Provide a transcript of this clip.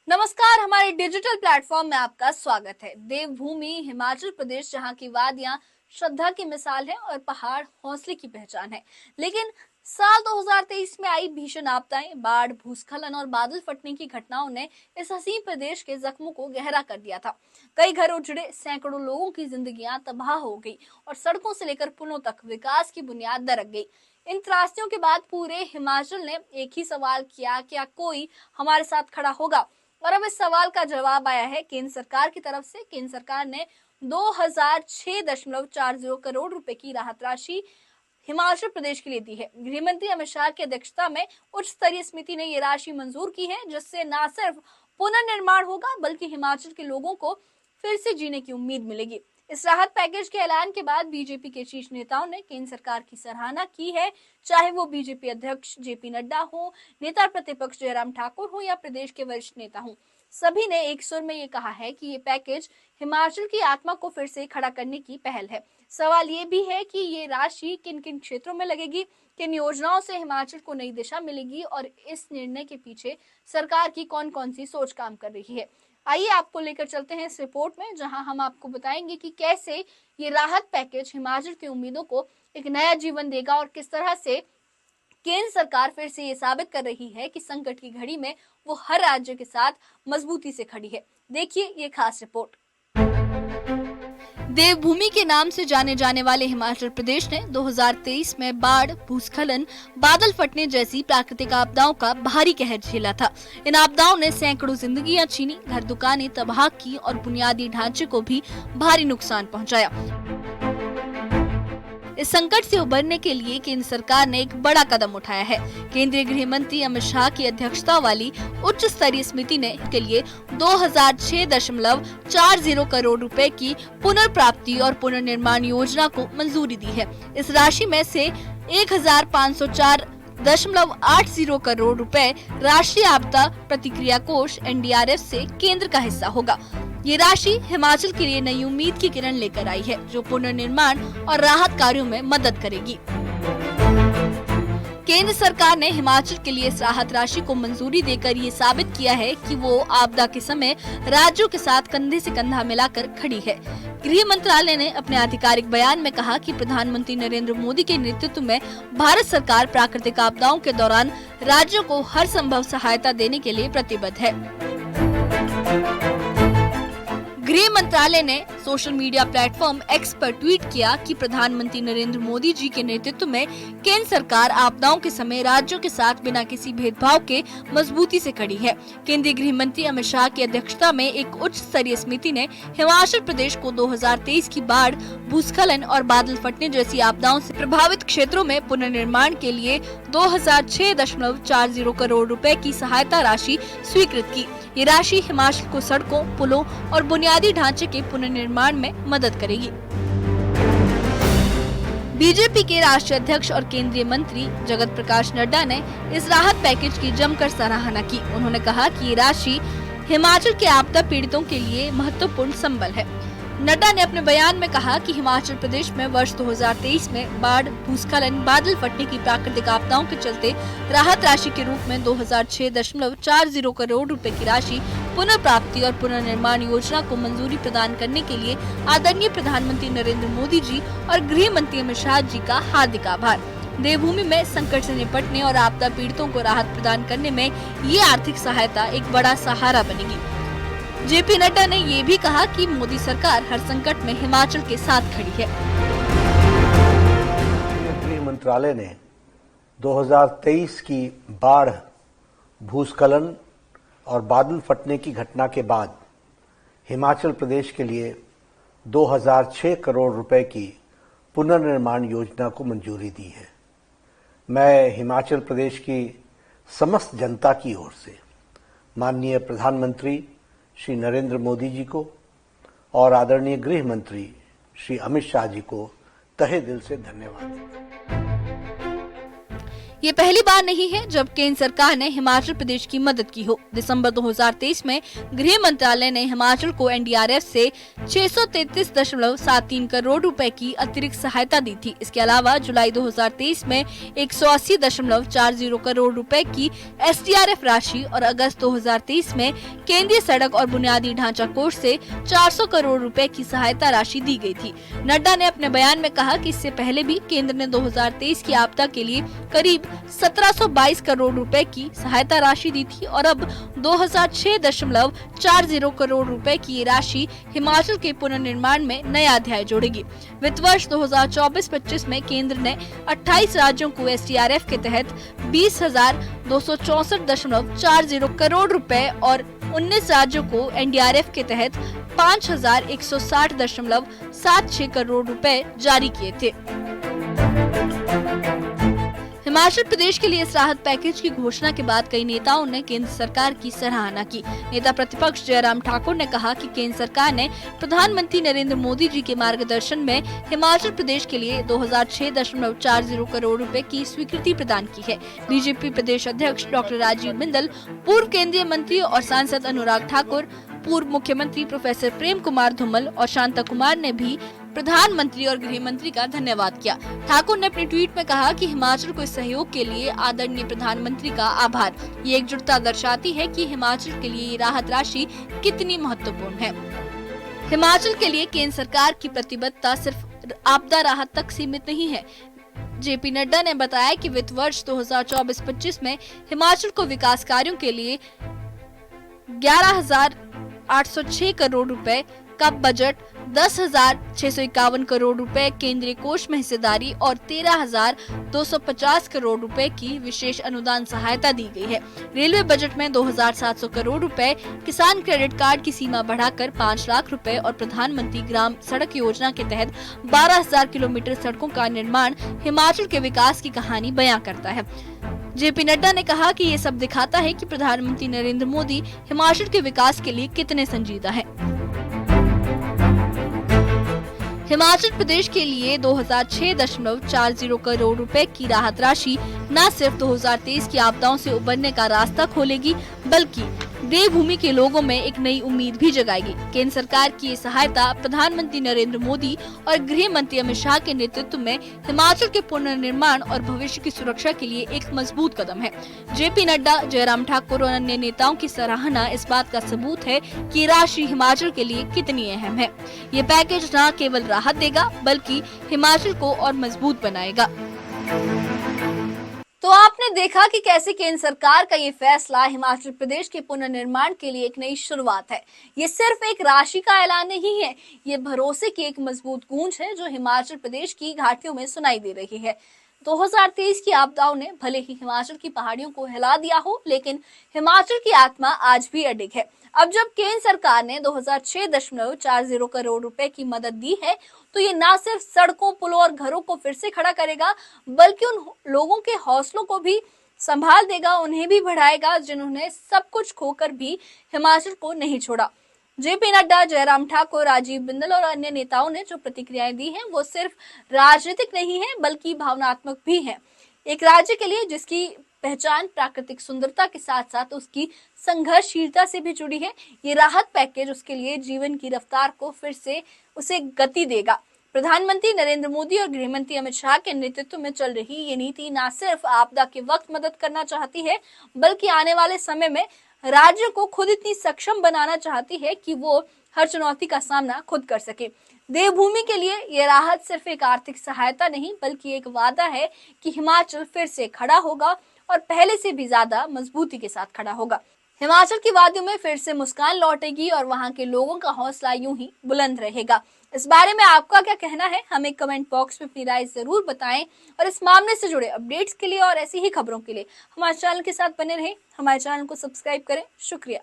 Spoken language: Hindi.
नमस्कार, हमारे डिजिटल प्लेटफॉर्म में आपका स्वागत है। देवभूमि हिमाचल प्रदेश, जहां की वादियां श्रद्धा की मिसाल है और पहाड़ हौसले की पहचान है। लेकिन साल 2023 में आई भीषण आपदाएं, बाढ़, भूस्खलन और बादल फटने की घटनाओं ने इस हसीन प्रदेश के जख्मों को गहरा कर दिया था। कई घर उजड़े, सैकड़ों लोगों की जिंदगियां तबाह हो गई और सड़कों से लेकर पुलों तक विकास की बुनियाद दरक गई। इन त्रासदियों के बाद पूरे हिमाचल ने एक ही सवाल किया, क्या कोई हमारे साथ खड़ा होगा? और अब इस सवाल का जवाब आया है केंद्र सरकार की तरफ से। केंद्र सरकार ने 2006.40 करोड़ रुपए की राहत राशि हिमाचल प्रदेश के लिए दी है। गृह मंत्री अमित शाह की अध्यक्षता में उच्च स्तरीय समिति ने ये राशि मंजूर की है, जिससे न सिर्फ पुनर्निर्माण होगा बल्कि हिमाचल के लोगों को फिर से जीने की उम्मीद मिलेगी। इस राहत पैकेज के ऐलान के बाद बीजेपी के शीर्ष नेताओं ने केंद्र सरकार की सराहना की है, चाहे वो बीजेपी अध्यक्ष जेपी नड्डा हो, नेता प्रतिपक्ष जयराम ठाकुर हो या प्रदेश के वरिष्ठ नेता हो। सभी ने एक सुर में ये कहा है कि ये पैकेज हिमाचल की आत्मा को फिर से खड़ा करने की पहल है। सवाल ये भी है कि ये राशि किन किन क्षेत्रों में लगेगी, किन योजनाओं से हिमाचल को नई दिशा मिलेगी और इस निर्णय के पीछे सरकार की कौन कौन सी सोच काम कर रही है। आइए आपको लेकर चलते हैं इस रिपोर्ट में, जहां हम आपको बताएंगे कि कैसे ये राहत पैकेज हिमाचल की उम्मीदों को एक नया जीवन देगा और किस तरह से केंद्र सरकार फिर से ये साबित कर रही है कि संकट की घड़ी में वो हर राज्य के साथ मजबूती से खड़ी है। देखिए ये खास रिपोर्ट। देवभूमि के नाम से जाने जाने वाले हिमाचल प्रदेश ने 2023 में बाढ़, भूस्खलन, बादल फटने जैसी प्राकृतिक आपदाओं का भारी कहर झेला था। इन आपदाओं ने सैकड़ों जिंदगियां छीनी, घर दुकानें तबाह की और बुनियादी ढांचे को भी भारी नुकसान पहुंचाया। इस संकट से उबरने के लिए केंद्र सरकार ने एक बड़ा कदम उठाया है। केंद्रीय गृह मंत्री अमित शाह की अध्यक्षता वाली उच्च स्तरीय समिति ने के लिए 2006.40 करोड़ रुपए की पुनर्प्राप्ति और पुनर्निर्माण योजना को मंजूरी दी है। इस राशि में से 1504.80 करोड़ रुपए राष्ट्रीय आपदा प्रतिक्रिया कोष NDRF से केंद्र का हिस्सा होगा। ये राशि हिमाचल के लिए नई उम्मीद की किरण लेकर आई है, जो पुनर्निर्माण और राहत कार्यों में मदद करेगी। केंद्र सरकार ने हिमाचल के लिए इस राहत राशि को मंजूरी देकर ये साबित किया है कि वो आपदा के समय राज्यों के साथ कंधे से कंधा मिलाकर खड़ी है। गृह मंत्रालय ने अपने आधिकारिक बयान में कहा कि प्रधानमंत्री नरेंद्र मोदी के नेतृत्व में भारत सरकार प्राकृतिक आपदाओं के दौरान राज्यों को हर संभव सहायता देने के लिए प्रतिबद्ध है। गृह मंत्रालय ने सोशल मीडिया प्लेटफॉर्म X पर ट्वीट किया कि प्रधानमंत्री नरेंद्र मोदी जी के नेतृत्व में केंद्र सरकार आपदाओं के समय राज्यों के साथ बिना किसी भेदभाव के मजबूती से खड़ी है। केंद्रीय गृह मंत्री अमित शाह की अध्यक्षता में एक उच्च स्तरीय समिति ने हिमाचल प्रदेश को 2023 की बाढ़, भूस्खलन और बादल फटने जैसी आपदाओं से प्रभावित क्षेत्रों में पुनर्निर्माण के लिए 2006.40 करोड़ रुपए की सहायता राशि स्वीकृत की। ये राशि हिमाचल को सड़कों, पुलों और बुनियादी ढांचे के पुनर्निर्माण में मदद करेगी। बीजेपी के राष्ट्रीय अध्यक्ष और केंद्रीय मंत्री जगत प्रकाश नड्डा ने इस राहत पैकेज की जमकर सराहना की। उन्होंने कहा कि ये राशि हिमाचल के आपदा पीड़ितों के लिए महत्वपूर्ण संबल है। नड्डा ने अपने बयान में कहा कि हिमाचल प्रदेश में वर्ष 2023 में बाढ़, भूस्खलन, बादल फटने की प्राकृतिक आपदाओं के चलते राहत राशि के रूप में 2006.40 करोड़ रुपए की राशि पुनर्प्राप्ति और पुनर्निर्माण योजना को मंजूरी प्रदान करने के लिए आदरणीय प्रधानमंत्री नरेंद्र मोदी जी और गृह मंत्री अमित शाह जी का हार्दिक आभार। देवभूमि में संकट से निपटने और आपदा पीड़ितों को राहत प्रदान करने में ये आर्थिक सहायता एक बड़ा सहारा बनेगी। जेपी नड्डा ने ये भी कहा कि मोदी सरकार हर संकट में हिमाचल के साथ खड़ी है। गृह मंत्रालय ने 2023 की बाढ़, भूस्खलन और बादल फटने की घटना के बाद हिमाचल प्रदेश के लिए 2006 करोड़ रुपए की पुनर्निर्माण योजना को मंजूरी दी है। मैं हिमाचल प्रदेश की समस्त जनता की ओर से माननीय प्रधानमंत्री श्री नरेंद्र मोदी जी को और आदरणीय गृह मंत्री श्री अमित शाह जी को तहे दिल से धन्यवाद देता हूं। ये पहली बार नहीं है जब केंद्र सरकार ने हिमाचल प्रदेश की मदद की हो। दिसंबर 2023 में गृह मंत्रालय ने हिमाचल को एनडीआरएफ से 633.73 करोड़ रुपए की अतिरिक्त सहायता दी थी। इसके अलावा जुलाई 2023 में 180.40 करोड़ रुपए की एसडीआरएफ राशि और अगस्त 2023 में केंद्रीय सड़क और बुनियादी ढांचा कोष से 400 करोड़ रुपए की सहायता राशि दी गई थी। नड्डा ने अपने बयान में कहा कि इससे पहले भी केंद्र ने 2023 की आपदा के लिए करीब 1722 करोड़ रुपए की सहायता राशि दी थी और अब 2006.40 करोड़ रुपए की ये राशि हिमाचल के पुनर्निर्माण में नया अध्याय जोड़ेगी। वित्त वर्ष 2024-25 में केंद्र ने 28 राज्यों को एसडीआरएफ के तहत 20,264.40 करोड़ रुपए और 19 राज्यों को एनडीआरएफ के तहत 5,160.76 करोड़ रुपए जारी किए थे। हिमाचल प्रदेश के लिए इस राहत पैकेज की घोषणा के बाद कई नेताओं ने केंद्र सरकार की सराहना की। नेता प्रतिपक्ष जयराम ठाकुर ने कहा कि केंद्र सरकार ने प्रधानमंत्री नरेंद्र मोदी जी के मार्गदर्शन में हिमाचल प्रदेश के लिए 2006.40 करोड़ रुपए की स्वीकृति प्रदान की है। बीजेपी प्रदेश अध्यक्ष डॉक्टर राजीव बिंदल, पूर्व केंद्रीय मंत्री और सांसद अनुराग ठाकुर, पूर्व मुख्यमंत्री प्रोफेसर प्रेम कुमार धूमल और शांता कुमार ने भी प्रधानमंत्री और गृह मंत्री का धन्यवाद किया। ठाकुर ने अपने ट्वीट में कहा कि हिमाचल को इस सहयोग के लिए आदरणीय प्रधानमंत्री का आभार। ये एकजुटता दर्शाती है कि हिमाचल के लिए ये राहत राशि कितनी महत्वपूर्ण है। हिमाचल के लिए केंद्र सरकार की प्रतिबद्धता सिर्फ आपदा राहत तक सीमित नहीं है। जेपी नड्डा ने बताया कि वित्त वर्ष 2024-25 में हिमाचल को विकास कार्यों के लिए 11,806 करोड़ रुपए का बजट, 10,651 करोड़ रुपए केंद्रीय कोष में हिस्सेदारी और 13,250 करोड़ रुपए की विशेष अनुदान सहायता दी गई है। रेलवे बजट में 2,700 करोड़ रुपए, किसान क्रेडिट कार्ड की सीमा बढ़ाकर 5 लाख रुपए और प्रधानमंत्री ग्राम सड़क योजना के तहत 12,000 किलोमीटर सड़कों का निर्माण हिमाचल के विकास की कहानी बयां करता है। जेपी नड्डा ने कहा कि ये सब दिखाता है कि प्रधानमंत्री नरेंद्र मोदी हिमाचल के विकास के लिए कितने संजीदा हैं। हिमाचल प्रदेश के लिए 2006.40 करोड़ रुपए की राहत राशि न सिर्फ 2023 की आपदाओं से उबरने का रास्ता खोलेगी, बल्कि देवभूमि के लोगों में एक नई उम्मीद भी जगाएगी। केंद्र सरकार की ये सहायता प्रधानमंत्री नरेंद्र मोदी और गृह मंत्री अमित शाह के नेतृत्व में हिमाचल के पुनर्निर्माण और भविष्य की सुरक्षा के लिए एक मजबूत कदम है। जेपी नड्डा, जयराम ठाकुर और अन्य नेताओं की सराहना इस बात का सबूत है कि ये राशि हिमाचल के लिए कितनी अहम है। ये पैकेज न केवल राहत देगा, बल्कि हिमाचल को और मजबूत बनाएगा। तो आपने देखा कि कैसे केंद्र सरकार का ये फैसला हिमाचल प्रदेश के पुनर्निर्माण के लिए एक नई शुरुआत है। ये सिर्फ एक राशि का ऐलान नहीं है, ये भरोसे की एक मजबूत गूंज है जो हिमाचल प्रदेश की घाटियों में सुनाई दे रही है। 2023 की आपदाओं ने भले ही हिमाचल की पहाड़ियों को हिला दिया हो, लेकिन हिमाचल की आत्मा आज भी अडिग है। अब जब केंद्र सरकार ने 2006.40 करोड़ रुपए की मदद दी है, तो ये न सिर्फ सड़कों, पुलों और घरों को फिर से खड़ा करेगा, बल्कि उन लोगों के हौसलों को भी संभाल देगा, उन्हें भी बढ़ाएगा जिन्होंने सब कुछ खोकर भी हिमाचल को नहीं छोड़ा। जेपी नड्डा, जयराम ठाकुर, राजीव बिंदल और अन्य नेताओं ने जो प्रतिक्रियाएं दी हैं, वो सिर्फ राजनीतिक नहीं है, बल्कि भावनात्मक भी है। एक राज्य के लिए जिसकी पहचान प्राकृतिक सुंदरता के साथ साथ उसकी संघर्षशीलता से भी जुड़ी है, ये राहत पैकेज उसके लिए जीवन की रफ्तार को फिर से उसे गति देगा। प्रधानमंत्री नरेंद्र मोदी और गृह मंत्री अमित शाह के नेतृत्व में चल रही ये नीति न सिर्फ आपदा के वक्त मदद करना चाहती है, बल्कि आने वाले समय में राज्य को खुद इतनी सक्षम बनाना चाहती है कि वो हर चुनौती का सामना खुद कर सके। देवभूमि के लिए ये राहत सिर्फ एक आर्थिक सहायता नहीं, बल्कि एक वादा है कि हिमाचल फिर से खड़ा होगा और पहले से भी ज्यादा मजबूती के साथ खड़ा होगा। हिमाचल की वादियों में फिर से मुस्कान लौटेगी और वहां के लोगों का हौसला यूं ही बुलंद रहेगा। इस बारे में आपका क्या कहना है, हमें कमेंट बॉक्स में अपनी राय जरूर बताएं और इस मामले से जुड़े अपडेट्स के लिए और ऐसी ही खबरों के लिए हमारे चैनल के साथ बने रहें। हमारे चैनल को सब्सक्राइब करें। शुक्रिया।